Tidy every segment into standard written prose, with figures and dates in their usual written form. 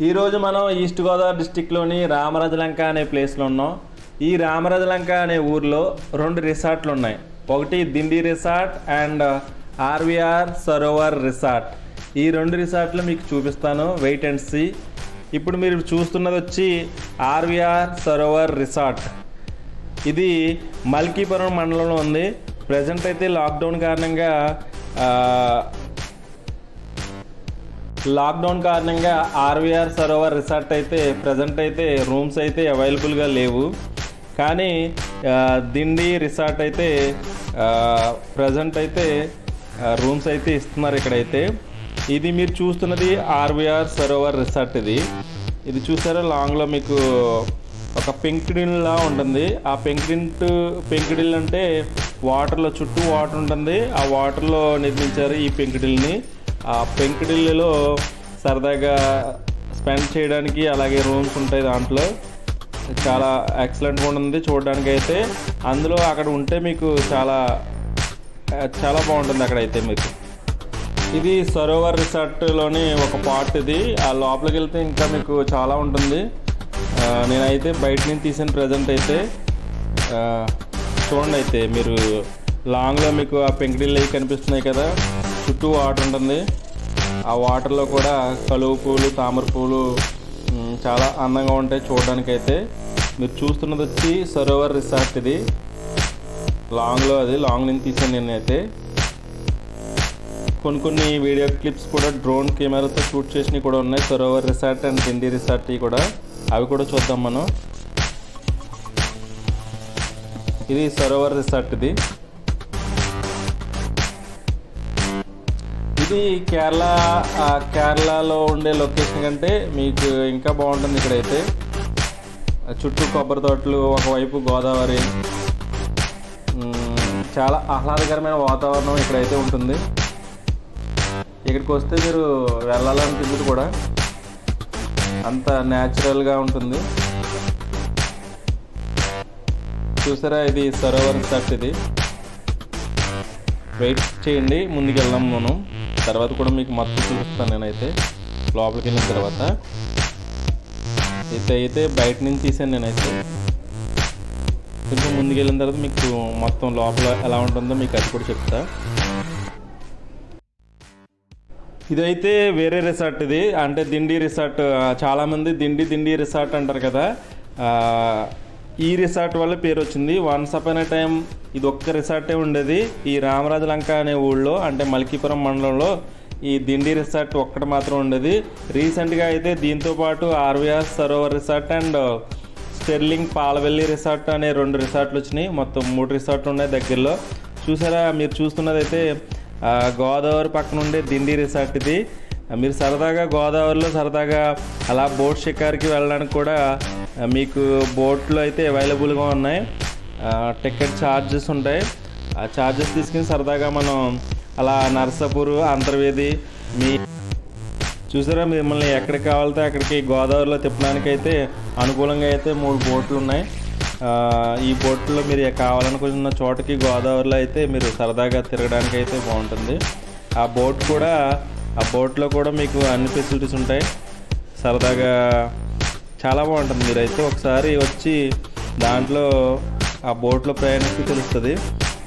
ఈ రోజు మనం ఈస్ట్ గోదావరి డిస్ట్రిక్ట్లోని రామరాజలంక అనే ప్లేస్లో ఉన్నాం. ఈ రామరాజలంక అనే ఊర్లో రెండు రిసార్ట్లు ఉన్నాయి. ఒకటి Dindi resort and RVR Sarovar resort. ఈ రెండు రిసార్ట్లు మీకు చూపిస్తాను, వెయిట్ అండ్ సీ. ఇప్పుడు మీరు చూస్తున్నది వచ్చి ఆర్వీఆర్ సరోవర్ రిసార్ట్. ఇది మల్కీపురం మండలంలో ఉంది. ప్రజెంట్ అయితే లాక్డౌన్ కారణంగా ఆర్వీఆర్ సరోవర్ రిసార్ట్ అయితే ప్రజెంట్ అయితే రూమ్స్ అయితే అవైలబుల్గా లేవు. కానీ దిండి రిసార్ట్ అయితే ప్రజెంట్ అయితే రూమ్స్ అయితే ఇస్తున్నారు ఇక్కడైతే. ఇది మీరు చూస్తున్నది ఆర్వీఆర్ సరోవర్ రిసార్ట్. ఇది చూసారా, లాంగ్లో మీకు ఒక పెంకుడిల్లా ఉంటుంది. ఆ పెంకుడిల్ అంటే వాటర్లో చుట్టూ వాటర్ ఉంటుంది. ఆ వాటర్లో నిర్మించారు ఈ పెంకుడిల్ని. ఆ పెంకుడిల్లులో సరదాగా స్పెండ్ చేయడానికి, అలాగే రూమ్స్ ఉంటాయి. దాంట్లో చాలా ఎక్సలెంట్గా ఉంటుంది చూడడానికి అయితే. అందులో అక్కడ ఉంటే మీకు చాలా చాలా బాగుంటుంది అక్కడైతే మీకు. ఇది సరోవర్ రిసార్ట్లోని ఒక పార్ట్. ఇది ఆ లోపలికి వెళ్తే ఇంకా మీకు చాలా ఉంటుంది. నేనైతే బయట నుంచి తీసిన ప్రజెంట్ అయితే చూడండి. అయితే మీరు లాంగ్లో మీకు ఆ పెంకుడిల్లు అవి కనిపిస్తున్నాయి కదా, చుట్టూ వాటర్ ఉంటుంది. ఆ వాటర్లో కూడా కలువ పూలు, తామర పూలు చాలా అందంగా ఉంటాయి చూడడానికి అయితే. మీరు చూస్తున్నది వచ్చి సరోవర్ రిసార్ట్. ఇది లాంగ్లో, అది లాంగ్ నుంచి తీసాను నేనైతే. కొన్ని వీడియో క్లిప్స్ కూడా డ్రోన్ కెమెరాతో షూట్ చేసినవి కూడా ఉన్నాయి, Sarovar resort and Dindi resort కూడా. అవి కూడా చూద్దాం మనం. ఇది సరోవర్ రిసార్ట్. ఇది కేరళలో ఉండే లొకేషన్ కంటే మీకు ఇంకా బాగుంటుంది ఇక్కడైతే. చుట్టూ కొబ్బరి తోటలు, ఒకవైపు గోదావరి, చాలా ఆహ్లాదకరమైన వాతావరణం ఇక్కడైతే ఉంటుంది. ఇక్కడికి వస్తే మీరు వెళ్ళాలనిపించదు కూడా, అంత న్యాచురల్గా ఉంటుంది. చూసారా, ఇది సరోవర్ రిసార్ట్. ఇది వెయిట్ చేయండి, ముందుకు వెళ్దాం మనం. తర్వాత కూడా మీకు మొత్తం చూపిస్తాను నేనైతే లోపలికి వెళ్ళిన తర్వాత. అయితే బయట నుంచి తీసాను నేనైతే. కొంచెం ముందుకు వెళ్ళిన తర్వాత మీకు మొత్తం లోపల ఎలా ఉంటుందో మీకు అది కూడా చెప్తా. ఇదైతే వేరే రిసార్ట్. ఇది అంటే దిండి రిసార్ట్. చాలామంది దిండి రిసార్ట్ అంటారు కదా. ఈ రిసార్ట్ వల్ల పేరు వచ్చింది. వన్స్ అపాన్ ఏ టైం ఇది ఒక్క రిసార్టే ఉండేది ఈ రామరాజలంక అనే ఊళ్ళో, అంటే మల్కీపురం మండలంలో. ఈ దిండి రిసార్ట్ ఒక్కటి మాత్రం ఉండేది. రీసెంట్గా అయితే దీంతో పాటు RVR Sarovar resort and Sterling Palavelli resort అనే రెండు రిసార్ట్లు వచ్చినాయి. మొత్తం 3 రిసార్ట్లు ఉన్నాయి దగ్గరలో. చూసారా, మీరు చూస్తున్నదైతే గోదావరి పక్కన ఉండే దిండి రిసార్ట్. ఇది మీరు సరదాగా గోదావరిలో సరదాగా అలా బోట్ షికార్కి వెళ్ళడానికి కూడా మీకు బోట్లు అయితే అవైలబుల్గా ఉన్నాయి. టికెట్ ఛార్జెస్ ఉంటాయి. ఆ ఛార్జెస్ తీసుకుని సరదాగా మనం అలా నర్సాపూర్, అంతర్వేది, చూసారా, మిమ్మల్ని ఎక్కడికి కావాలితే అక్కడికి గోదావరిలో తిప్పడానికి అయితే అనుకూలంగా అయితే 3 బోట్లు ఉన్నాయి. ఈ బోట్లో మీరు కావాలనుకున్న చోటకి గోదావరిలో అయితే మీరు సరదాగా తిరగడానికి అయితే బాగుంటుంది. ఆ బోట్లో కూడా మీకు అన్ని ఫెసిలిటీస్ ఉంటాయి. సరదాగా చాలా బాగుంటుంది. మీరైతే ఒకసారి వచ్చి దాంట్లో ఆ బోట్లో ప్రయాణిస్తే తెలుస్తుంది.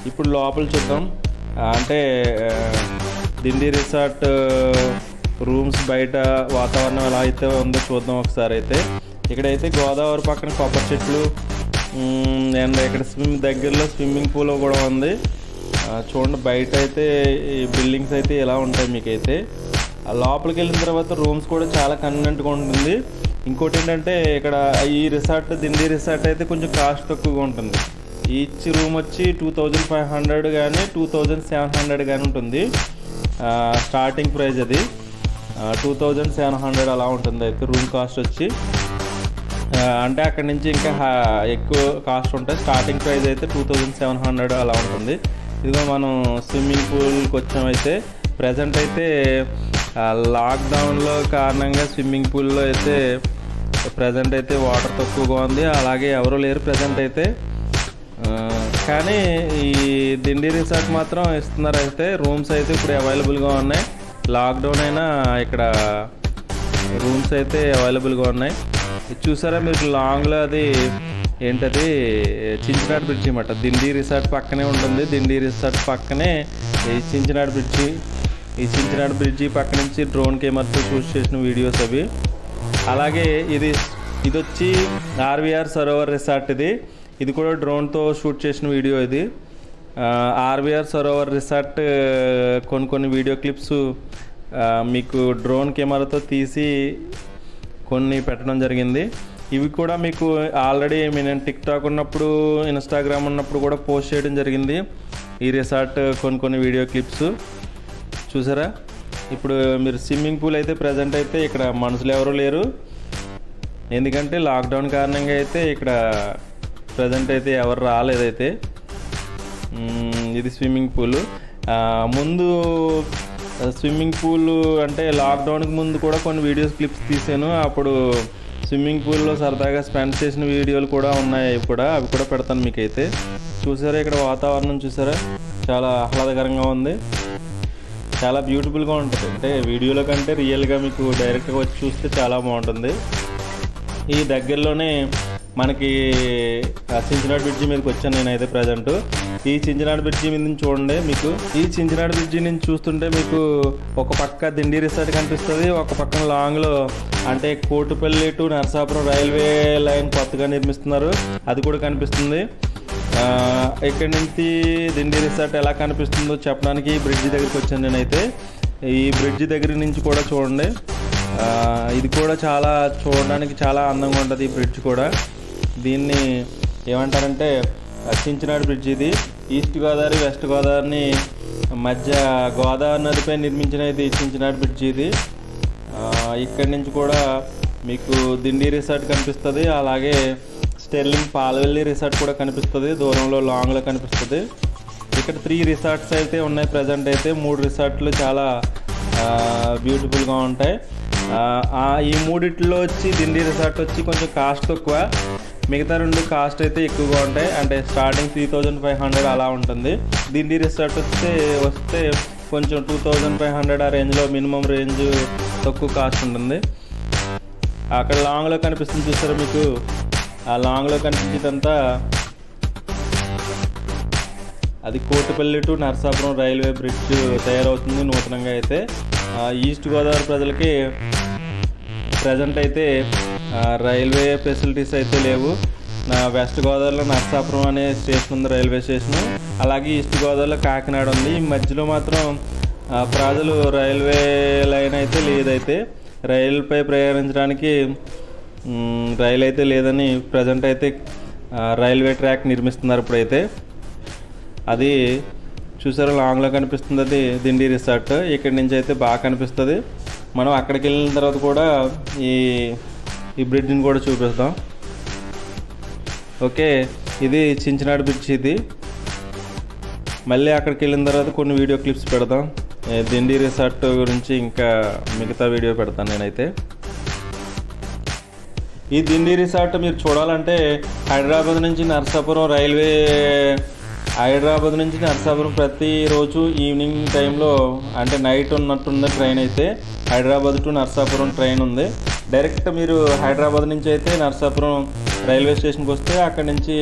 ఇప్పుడు లోపల చూద్దాం. అంటే దిండి రిసార్ట్ రూమ్స్ బయట వాతావరణం ఎలా అయితే ఉందో చూద్దాం ఒకసారి అయితే. ఇక్కడైతే గోదావరి పక్కన కొబ్బరి చెట్లు అండ్ ఇక్కడ దగ్గరలో స్విమ్మింగ్ పూల్ కూడా ఉంది. చూడండి, బయట అయితే ఈ బిల్డింగ్స్ అయితే ఎలా ఉంటాయి మీకైతే. లోపలికి వెళ్ళిన తర్వాత రూమ్స్ కూడా చాలా కన్వీనియంట్గా ఉంటుంది. ఇంకోటి ఏంటంటే ఇక్కడ ఈ రిసార్ట్ దిండి రిసార్ట్ అయితే కొంచెం కాస్ట్ తక్కువగా ఉంటుంది. ఈచ్ రూమ్ వచ్చి 2500 కానీ 2700 కానీ ఉంటుంది. స్టార్టింగ్ ప్రైస్ అది 2700 అలా ఉంటుంది అయితే రూమ్ కాస్ట్ వచ్చి. అంటే అక్కడి నుంచి ఇంకా ఎక్కువ కాస్ట్ ఉంటాయి. స్టార్టింగ్ ప్రైస్ అయితే 2700 అలా ఉంటుంది. ఇదిగో మనం స్విమ్మింగ్ పూల్కి వచ్చామైతే. ప్రజెంట్ అయితే లాక్డౌన్లో కారణంగా స్విమ్మింగ్ పూల్లో అయితే ప్రజెంట్ అయితే వాటర్ తక్కువగా ఉంది. అలాగే ఎవరు లేరు ప్రజెంట్ అయితే. కానీ ఈ దిండి రిసార్ట్ మాత్రం ఇస్తున్నారు అయితే. రూమ్స్ అయితే ఇప్పుడు అవైలబుల్గా ఉన్నాయి. లాక్డౌన్ అయినా ఇక్కడ రూమ్స్ అయితే అవైలబుల్గా ఉన్నాయి. ఇది చూసారా మీకు లాంగ్లో అది ఏంటది చించినాడు బ్రిడ్జి అన్నమాట. దిండి రిసార్ట్ పక్కనే ఉంటుంది. దిండి రిసార్ట్ పక్కనే ఈ చించినాడు బ్రిడ్జి. ఈ చించినాడు బ్రిడ్జి పక్క నుంచి డ్రోన్ కెమెరాతో షూట్ చేసిన వీడియోస్ అవి. అలాగే ఇది వచ్చి ఆర్వీఆర్ సరోవర్ రిసార్ట్. ఇది కూడా డ్రోన్తో షూట్ చేసిన వీడియో. ఇది ఆర్వీఆర్ సరోవర్ రిసార్ట్ కొన్ని వీడియో క్లిప్స్ మీకు డ్రోన్ కెమెరాతో తీసి కొన్ని పెట్టడం జరిగింది. ఇవి కూడా మీకు ఆల్రెడీ నేను టిక్టాక్ ఉన్నప్పుడు, ఇన్స్టాగ్రామ్ ఉన్నప్పుడు కూడా పోస్ట్ చేయడం జరిగింది. ఈ రిసార్ట్ కొన్ని వీడియో క్లిప్స్ చూసారా. ఇప్పుడు మీరు స్విమ్మింగ్ పూల్ అయితే ప్రజెంట్ అయితే ఇక్కడ మనుషులు ఎవరు లేరు, ఎందుకంటే లాక్డౌన్ కారణంగా అయితే ఇక్కడ ప్రజెంట్ అయితే ఎవరు రాలేదైతే. ఇది స్విమ్మింగ్ పూల్. ముందు స్విమ్మింగ్ పూల్ అంటే లాక్డౌన్కి ముందు కూడా కొన్ని వీడియోస్ క్లిప్స్ తీసాను. అప్పుడు స్విమ్మింగ్ పూల్లో సరదాగా స్పెండ్ చేసిన వీడియోలు కూడా ఉన్నాయి. అవి కూడా పెడతాను మీకైతే. చూసారా ఇక్కడ వాతావరణం చూసారా, చాలా ఆహ్లాదకరంగా ఉంది, చాలా బ్యూటిఫుల్గా ఉంటుంది. అంటే వీడియోలో కంటే రియల్గా మీకు డైరెక్ట్గా వచ్చి చూస్తే చాలా బాగుంటుంది. ఈ దగ్గరలోనే మనకి చించినాడు బ్రిడ్జి మీదకి వచ్చాను నేనైతే ప్రజెంట్. ఈ చించినాడు బ్రిడ్జి మీద నుంచి చూడండి, మీకు ఈ చించినాడు బ్రిడ్జి నుంచి చూస్తుంటే మీకు ఒక పక్క దిండి రిసార్ట్ కనిపిస్తుంది, ఒక పక్కన లాంగ్లో అంటే Kotipalli to Narasapuram railway line కొత్తగా నిర్మిస్తున్నారు, అది కూడా కనిపిస్తుంది. ఇక్కడి నుంచి దిండి రిసార్ట్ ఎలా కనిపిస్తుందో చెప్పడానికి ఈ బ్రిడ్జి దగ్గరికి వచ్చాను నేనైతే. ఈ బ్రిడ్జి దగ్గర నుంచి కూడా చూడండి, ఇది కూడా చాలా చూడడానికి చాలా అందంగా ఉంటుంది. ఈ బ్రిడ్జ్ కూడా దీన్ని ఏమంటారంటే చించినాడు బ్రిడ్జ్. ఇది ఈస్ట్ గోదావరి వెస్ట్ గోదావరిని మధ్య గోదావరి నదిపై నిర్మించిన ఇది చించినాడు బ్రిడ్జ్. ఇది ఇక్కడి నుంచి కూడా మీకు దిండి రిసార్ట్ కనిపిస్తుంది, అలాగే స్టెర్లింగ్ పాలవెల్లి రిసార్ట్ కూడా కనిపిస్తుంది, దూరంలో లాంగ్లో కనిపిస్తుంది. ఇక్కడ 3 రిసార్ట్స్ అయితే ఉన్నాయి ప్రజెంట్ అయితే. 3 రిసార్ట్లు చాలా బ్యూటిఫుల్గా ఉంటాయి. ఈ మూడిట్లో వచ్చి దిండి రిసార్ట్ వచ్చి కొంచెం కాస్ట్ తక్కువ, మిగతా 2 కాస్ట్ అయితే ఎక్కువగా ఉంటాయి. అంటే స్టార్టింగ్ 3500 అలా ఉంటుంది. దిండి రిసార్ట్ వస్తే కొంచెం 2500 ఆ రేంజ్లో మినిమం రేంజ్ తక్కువ కాస్ట్ ఉంటుంది. అక్కడ లాంగ్లో కనిపిస్తుంది చూసారా మీకు, ఆ లాంగ్లో కనిపించేదంతా అది Kotipalli to Narasapuram railway bridge తయారవుతుంది నూతనంగా అయితే. ఈస్ట్ గోదావరి ప్రజలకి ప్రజెంట్ అయితే రైల్వే ఫెసిలిటీస్ అయితే లేవు. వెస్ట్ గోదావరిలో నరసాపురం అనే స్టేషన్ ఉంది, రైల్వే స్టేషను. అలాగే ఈస్ట్ గోదావరిలో కాకినాడ ఉంది. ఈ మధ్యలో మాత్రం ప్రజలు రైల్వే లైన్ అయితే లేదైతే, రైలుపై ప్రయాణించడానికి రైలు అయితే లేదని ప్రజెంట్ అయితే రైల్వే ట్రాక్ నిర్మిస్తున్నారు ఇప్పుడైతే. అది చూసారా లాంగ్లో కనిపిస్తుంది, అది దిండి రిసార్ట్. ఇక్కడి నుంచి అయితే బాగా కనిపిస్తుంది. మనం అక్కడికి వెళ్ళిన తర్వాత కూడా ఈ బ్రిడ్జ్ని కూడా చూపిస్తాం. ఓకే, ఇది చించినాడు బ్రిడ్జ్. ఇది మళ్ళీ అక్కడికి వెళ్ళిన తర్వాత కొన్ని వీడియో క్లిప్స్ పెడతాం. దిండి రిసార్ట్ గురించి ఇంకా మిగతా వీడియో పెడతాను నేనైతే. ఈ దిండి రిసార్ట్ మీరు చూడాలంటే హైదరాబాద్ నుంచి నరసాపురం ప్రతిరోజు ఈవినింగ్ టైంలో అంటే నైట్ ఉన్నట్టుంది ట్రైన్ అయితే. హైదరాబాద్ టు నరసాపురం ట్రైన్ ఉంది. డైరెక్ట్ మీరు హైదరాబాద్ నుంచి అయితే నరసాపురం రైల్వే స్టేషన్కి వస్తే అక్కడి నుంచి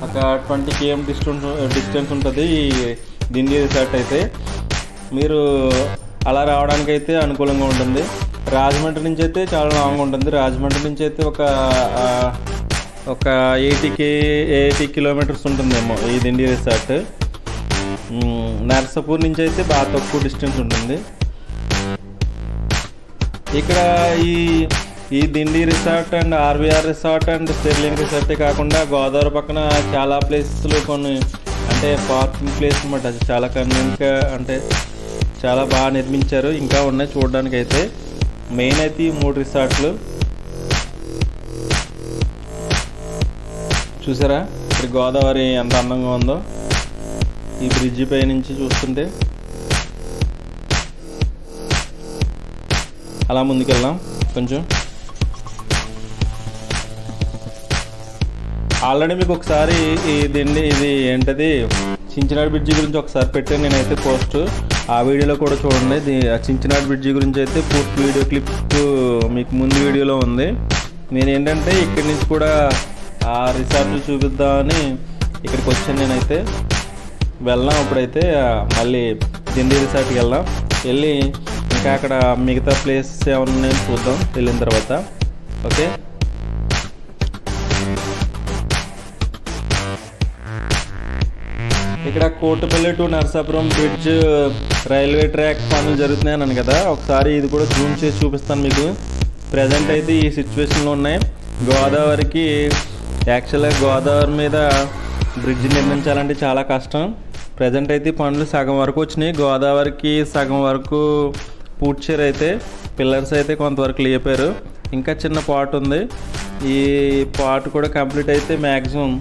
ఒక 20 km డిస్టెన్స్ ఉంటుంది ఈ దిండి రిసార్ట్ అయితే. మీరు అలా రావడానికి అయితే అనుకూలంగా ఉంటుంది. రాజమండ్రి నుంచి అయితే చాలా లాంగ్ ఉంటుంది. రాజమండ్రి నుంచి అయితే ఒక 80 కిలోమీటర్స్ ఉంటుందేమో ఈ దిండి రిసార్ట్. నర్సాపూర్ నుంచి అయితే బాగా తక్కువ డిస్టెన్స్ ఉంటుంది. ఇక్కడ ఈ Dindi resort and RVR resort and Sterling రిసార్టే కాకుండా గోదావరి పక్కన చాలా ప్లేసెస్లో కొన్ని అంటే పార్కింగ్ ప్లేస్ అన్నమాట. అది చాలా కన్వీనియంట్గా అంటే చాలా బాగా నిర్మించారు. ఇంకా ఉన్నాయి చూడడానికి అయితే. మెయిన్ అయితే ఈ 3 రిసార్ట్లు చూసారా. ఇక్కడ గోదావరి ఎంత అందంగా ఉందో ఈ బ్రిడ్జి పై నుంచి చూస్తుంటే. అలా ముందుకెళ్దాం కొంచెం. ఆల్రెడీ మీకు ఒకసారి ఇది ఏంటది చించినాడు బ్రిడ్జి గురించి ఒకసారి పెట్టాను నేనైతే పోస్ట్. ఆ వీడియోలో కూడా చూడండి. చించినాడ్ బ్రిడ్జి గురించి అయితే పూర్తి వీడియో క్లిప్ మీకు ముందు వీడియోలో ఉంది. నేను ఏంటంటే ఇక్కడి నుంచి కూడా ఆ రిసార్ట్లు చూపిద్దామని ఇక్కడికి వచ్చాను. నేనైతే వెళ్దాం. ఇప్పుడైతే మళ్ళీ దిండి రిసార్ట్కి వెళ్ళి ఇంకా అక్కడ మిగతా ప్లేసెస్ ఏమన్నా నేను చూద్దాం వెళ్ళిన తర్వాత. ఓకే, ఇక్కడ Kotapalli to Narasapuram bridge railway track పనులు జరుగుతున్నాయి అన్నాను కదా. ఒకసారి ఇది కూడా జూమ్ చేసి చూపిస్తాను మీకు. ప్రజెంట్ అయితే ఈ సిచ్యువేషన్లో ఉన్నాయి. గోదావరికి యాక్చువల్గా గోదావరి మీద బ్రిడ్జ్ నిర్మించాలంటే చాలా కష్టం. ప్రజెంట్ అయితే పనులు సగం వరకు వచ్చినాయి. గోదావరికి సగం వరకు పూర్తి చేయరు. అయితే పిల్లర్స్ అయితే కొంతవరకు లేపారు. ఇంకా చిన్న పార్ట్ ఉంది. ఈ పార్ట్ కూడా కంప్లీట్ అయితే maximum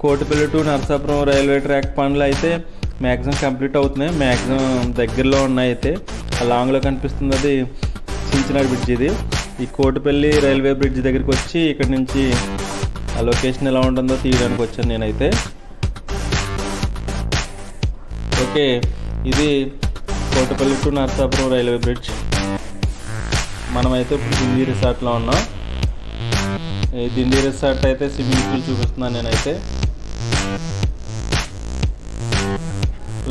Kotipalli to Narasapuram railway track పనులు అయితే మ్యాక్సిమం కంప్లీట్ అవుతున్నాయి. మ్యాక్సిమం దగ్గరలో ఉన్నాయి. అయితే లాంగ్లో కనిపిస్తుంది అది చించినాడ్ బ్రిడ్జ్. ఇది ఈ కోటిపల్లి రైల్వే బ్రిడ్జ్ దగ్గరికి వచ్చి ఇక్కడ నుంచి ఆ లొకేషన్ ఎలా ఉంటుందో తీయడానికి వచ్చాను నేనైతే. ఓకే, ఇది Kotapalli to Narasapuram railway bridge. మనమైతే ఇప్పుడు దిండి రిసార్ట్లో ఉన్నాం. ఈ దిండి రిసార్ట్ అయితే స్విమ్మింగ్ పూల్ చూపిస్తున్నాను నేనైతే.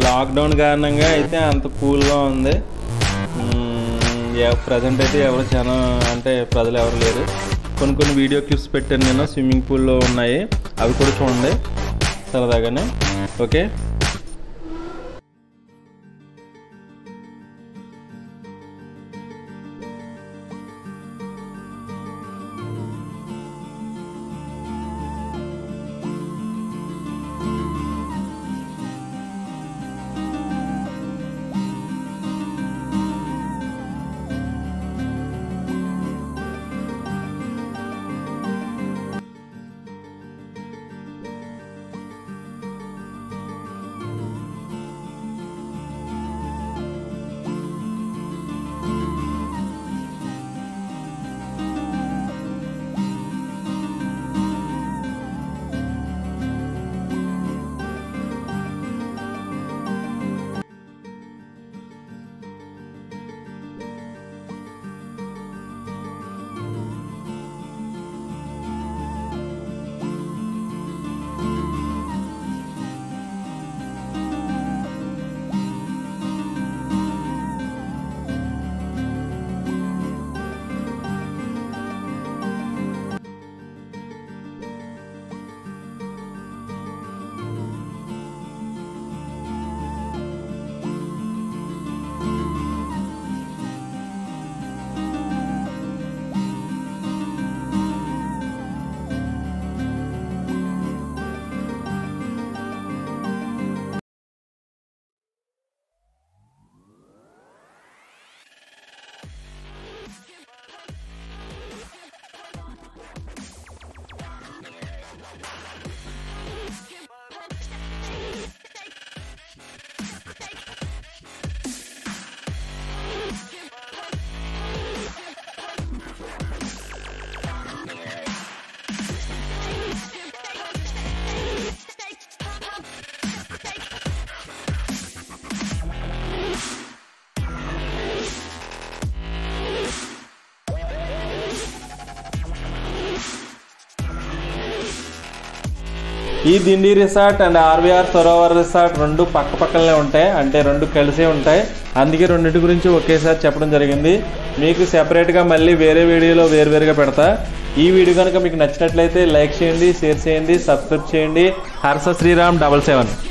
లాక్డౌన్ కారణంగా అయితే అంత కూల్గా ఉంది. ప్రజెంట్ అయితే ఎవరు ప్రజలు ఎవరు లేరు. కొన్ని వీడియో క్లిప్స్ పెట్టాను నేను, స్విమ్మింగ్ పూల్లో ఉన్నాయి. అవి కూడా చూడండి సరదాగానే. ఓకే, ఈ Dindi resort and RVR Sarovar resort రెండు పక్క పక్కనే ఉంటాయి. అంటే రెండు కలిసే ఉంటాయి. అందుకే రెండింటి గురించి ఒకేసారి చెప్పడం జరిగింది. మీకు సెపరేట్గా మళ్ళీ వేరే వీడియోలో వేరువేరుగా పెడతా. ఈ వీడియో కనుక మీకు నచ్చినట్లయితే లైక్ చేయండి, షేర్ చేయండి, సబ్స్క్రైబ్ చేయండి. హర్ష శ్రీరామ్ 77.